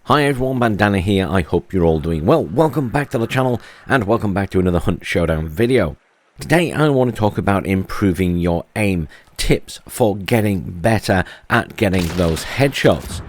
Hi everyone, Bandana here. I hope you're all doing well. Welcome back to the channel and welcome back to another Hunt Showdown video. Today I want to talk about improving your aim, tips for getting better at getting those headshots.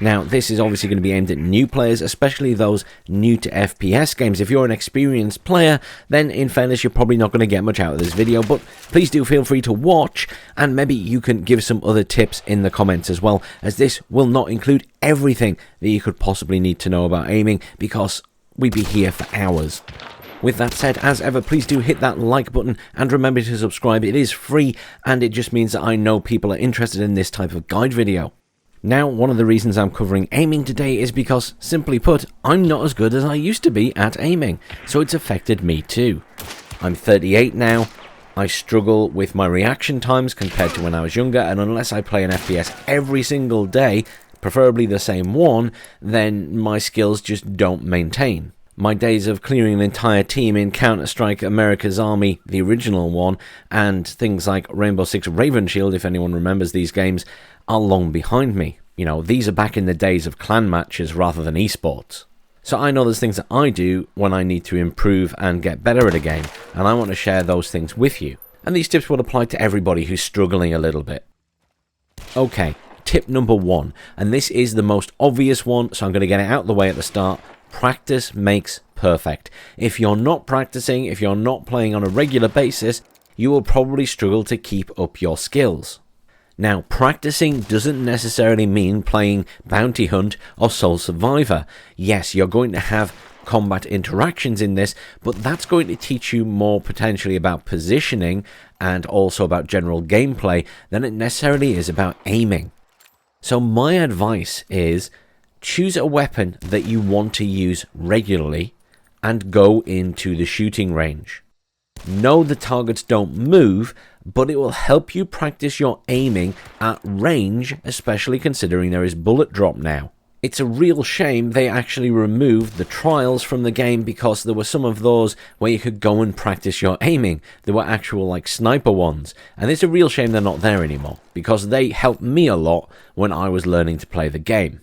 Now this is obviously going to be aimed at new players, especially those new to FPS games. If you're an experienced player, then in fairness you're probably not going to get much out of this video, but please do feel free to watch and maybe you can give some other tips in the comments as well, as this will not include everything that you could possibly need to know about aiming, because we'd be here for hours. With that said, as ever, please do hit that like button and remember to subscribe. It is free and it just means that I know people are interested in this type of guide video. Now, one of the reasons I'm covering aiming today is because, simply put, I'm not as good as I used to be at aiming, so it's affected me too. I'm 38 now, I struggle with my reaction times compared to when I was younger, and unless I play an FPS every single day, preferably the same one, then my skills just don't maintain. My days of clearing an entire team in Counter-Strike America's Army, the original one, and things like Rainbow Six Raven Shield, if anyone remembers these games, are long behind me. You know, these are back in the days of clan matches rather than esports. So I know there's things that I do when I need to improve and get better at a game, and I want to share those things with you. And these tips will apply to everybody who's struggling a little bit. Okay, tip number one, and this is the most obvious one, so I'm going to get it out of the way at the start. Practice makes perfect. If you're not practicing, if you're not playing on a regular basis, you will probably struggle to keep up your skills. Now, practicing doesn't necessarily mean playing Bounty Hunt or Soul Survivor. Yes, you're going to have combat interactions in this, but that's going to teach you more potentially about positioning and also about general gameplay than it necessarily is about aiming. So my advice is choose a weapon that you want to use regularly and go into the shooting range. No, the targets don't move, but it will help you practice your aiming at range, especially considering there is bullet drop now. It's a real shame they actually removed the trials from the game, because there were some of those where you could go and practice your aiming. There were actual like sniper ones, and it's a real shame they're not there anymore, because they helped me a lot when I was learning to play the game.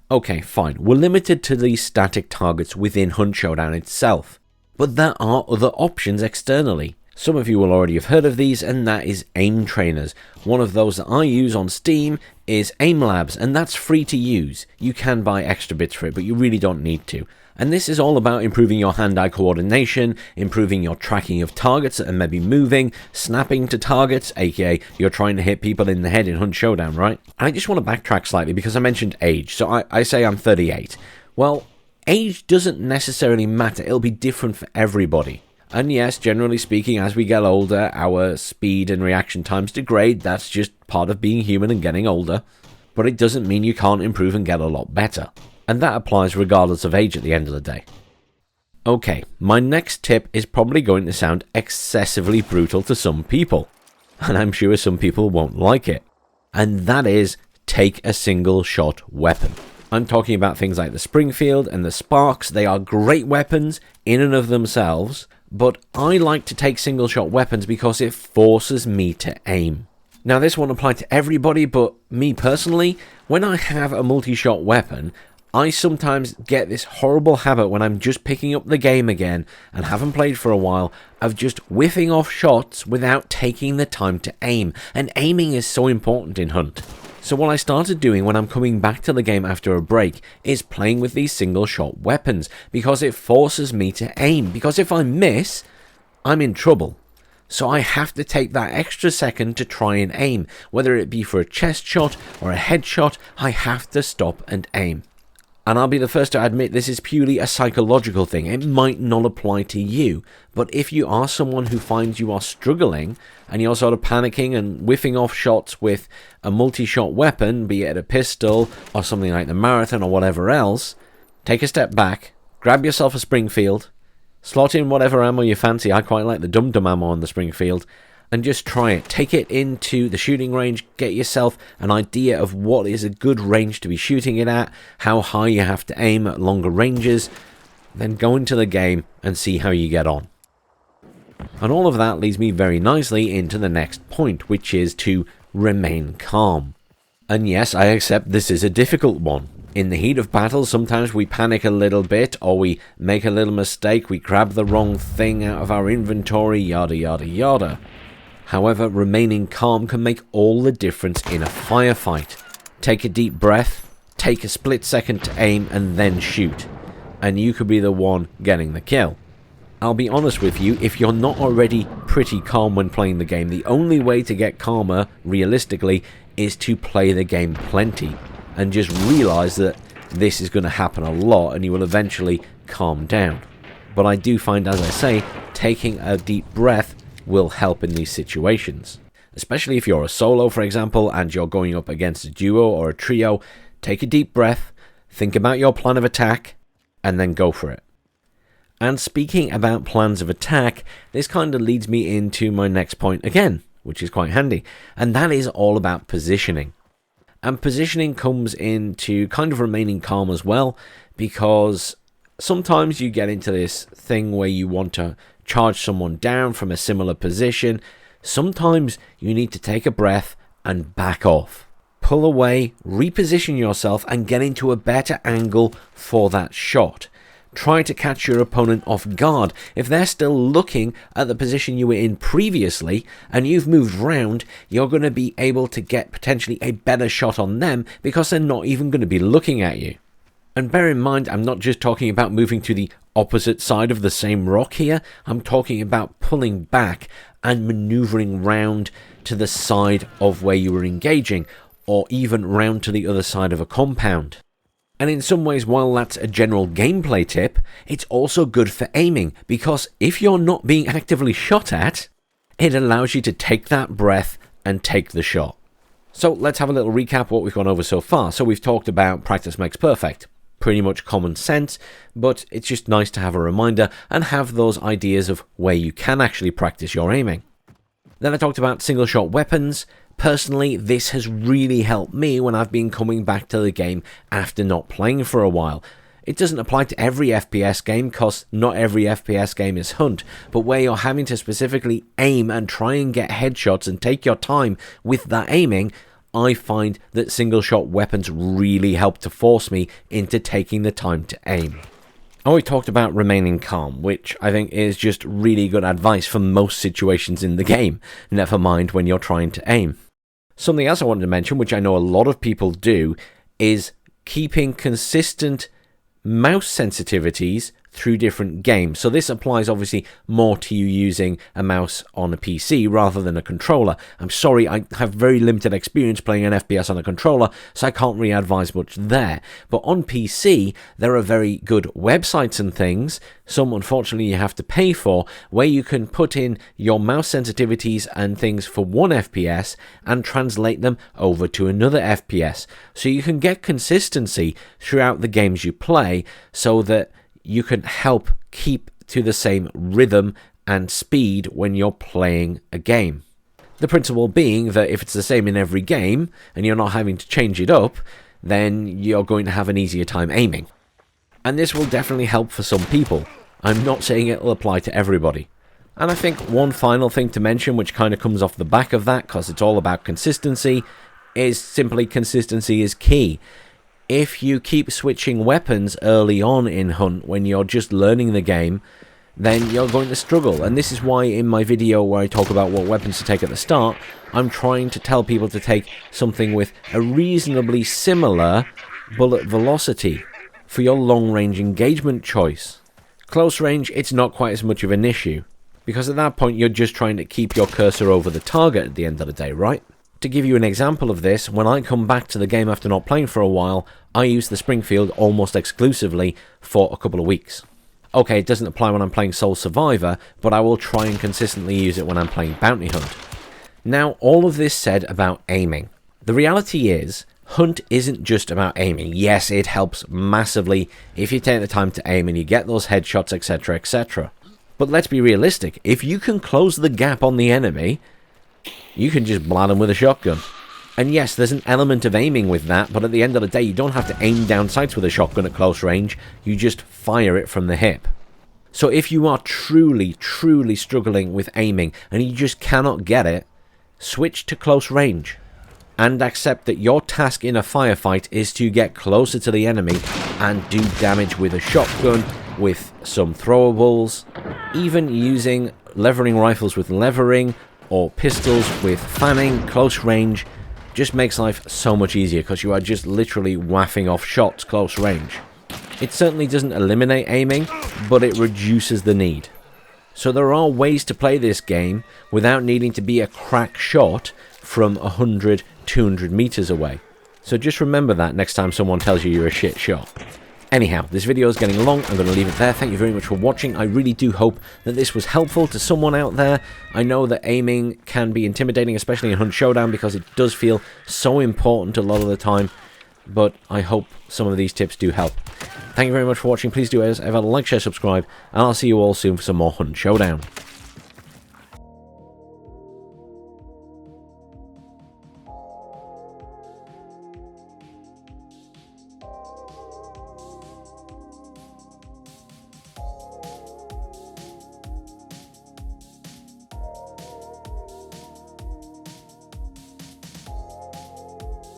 Okay, fine, we're limited to these static targets within Hunt Showdown itself, but there are other options externally. Some of you will already have heard of these, and that is aim trainers. One of those that I use on Steam is Aim Labs, and that's free to use. You can buy extra bits for it, but you really don't need to. And this is all about improving your hand-eye coordination, improving your tracking of targets that are maybe moving, snapping to targets, aka you're trying to hit people in the head in Hunt Showdown, right? And I just want to backtrack slightly because I mentioned age. So I say I'm 38. Well, age doesn't necessarily matter. It'll be different for everybody. And yes, generally speaking, as we get older, our speed and reaction times degrade. That's just part of being human and getting older. But it doesn't mean you can't improve and get a lot better. And that applies regardless of age at the end of the day. Okay, my next tip is probably going to sound excessively brutal to some people. And I'm sure some people won't like it. And that is, take a single shot weapon. I'm talking about things like the Springfield and the Sparks. They are great weapons in and of themselves, but I like to take single shot weapons because it forces me to aim. Now this won't apply to everybody, but me personally, when I have a multi-shot weapon, I sometimes get this horrible habit when I'm just picking up the game again and haven't played for a while of just whiffing off shots without taking the time to aim. And aiming is so important in Hunt. So what I started doing when I'm coming back to the game after a break is playing with these single shot weapons, because it forces me to aim. Because if I miss, I'm in trouble. So I have to take that extra second to try and aim. Whether it be for a chest shot or a headshot, I have to stop and aim. And I'll be the first to admit this is purely a psychological thing. It might not apply to you. But if you are someone who finds you are struggling and you're sort of panicking and whiffing off shots with a multi-shot weapon, be it a pistol or something like the Marathon or whatever else, take a step back, grab yourself a Springfield, slot in whatever ammo you fancy. I quite like the dum-dum ammo on the Springfield. And just try it. Take it into the shooting range, get yourself an idea of what is a good range to be shooting it at, how high you have to aim at longer ranges, then go into the game and see how you get on. And all of that leads me very nicely into the next point, which is to remain calm. And yes, I accept this is a difficult one. In the heat of battle, sometimes we panic a little bit, or we make a little mistake, we grab the wrong thing out of our inventory, yada yada yada. However, remaining calm can make all the difference in a firefight. Take a deep breath, take a split second to aim, and then shoot. And you could be the one getting the kill. I'll be honest with you, if you're not already pretty calm when playing the game, the only way to get calmer, realistically, is to play the game plenty. And just realize that this is going to happen a lot and you will eventually calm down. But I do find, as I say, taking a deep breath will help in these situations. Especially if you're a solo, for example, and you're going up against a duo or a trio, take a deep breath, think about your plan of attack, and then go for it. And speaking about plans of attack, this kind of leads me into my next point again, which is quite handy, and that is all about positioning. And positioning comes into kind of remaining calm as well, because sometimes you get into this thing where you want to charge someone down from a similar position. Sometimes you need to take a breath and back off. Pull away, reposition yourself, and get into a better angle for that shot. Try to catch your opponent off guard. If they're still looking at the position you were in previously and you've moved round, you're going to be able to get potentially a better shot on them because they're not even going to be looking at you. And bear in mind, I'm not just talking about moving to the opposite side of the same rock here. I'm talking about pulling back and maneuvering round to the side of where you were engaging, or even round to the other side of a compound. And in some ways, while that's a general gameplay tip, it's also good for aiming, because if you're not being actively shot at, it allows you to take that breath and take the shot. So let's have a little recap what we've gone over so far. So we've talked about practice makes perfect. Pretty much common sense, but it's just nice to have a reminder and have those ideas of where you can actually practice your aiming. Then I talked about single shot weapons. Personally, this has really helped me when I've been coming back to the game after not playing for a while. It doesn't apply to every FPS game, because not every FPS game is Hunt, but where you're having to specifically aim and try and get headshots and take your time with that aiming, I find that single shot weapons really help to force me into taking the time to aim. And we talked about remaining calm, which I think is just really good advice for most situations in the game, never mind when you're trying to aim. Something else I wanted to mention, which I know a lot of people do, is keeping consistent mouse sensitivities through different games. So this applies obviously more to you using a mouse on a PC rather than a controller. I'm sorry, I have very limited experience playing an FPS on a controller, so I can't really advise much there. But on PC, there are very good websites and things, some unfortunately you have to pay for, where you can put in your mouse sensitivities and things for one FPS and translate them over to another FPS. So you can get consistency throughout the games you play, so that you can help keep to the same rhythm and speed when you're playing a game. The principle being that if it's the same in every game and you're not having to change it up, then you're going to have an easier time aiming. And this will definitely help for some people. I'm not saying it will apply to everybody. And I think one final thing to mention, which kind of comes off the back of that, because it's all about consistency, is simply consistency is key. If you keep switching weapons early on in Hunt when you're just learning the game, then you're going to struggle. And this is why in my video where I talk about what weapons to take at the start, I'm trying to tell people to take something with a reasonably similar bullet velocity for your long-range engagement choice. Close range, it's not quite as much of an issue, because at that point you're just trying to keep your cursor over the target at the end of the day, right? To give you an example of this, when I come back to the game after not playing for a while, I use the Springfield almost exclusively for a couple of weeks. Okay, it doesn't apply when I'm playing Sole Survivor, but I will try and consistently use it when I'm playing Bounty Hunt. Now, all of this said about aiming. The reality is, Hunt isn't just about aiming. Yes, it helps massively if you take the time to aim and you get those headshots, etc, etc. But let's be realistic. If you can close the gap on the enemy, you can just blast them with a shotgun. And yes, there's an element of aiming with that, but at the end of the day, you don't have to aim down sights with a shotgun at close range. You just fire it from the hip. So if you are truly, truly struggling with aiming and you just cannot get it, switch to close range. and accept that your task in a firefight is to get closer to the enemy and do damage with a shotgun, with some throwables, even using levering rifles with levering, or pistols with fanning, close range. Just makes life so much easier because you are just literally whaffing off shots close range. It certainly doesn't eliminate aiming, but it reduces the need. So there are ways to play this game without needing to be a crack shot from 100, 200 meters away. So just remember that next time someone tells you you're a shit shot. Anyhow, this video is getting long. I'm going to leave it there. Thank you very much for watching. I really do hope that this was helpful to someone out there. I know that aiming can be intimidating, especially in Hunt Showdown, because it does feel so important a lot of the time. But I hope some of these tips do help. Thank you very much for watching. Please do, as ever, like, share, subscribe, and I'll see you all soon for some more Hunt Showdown.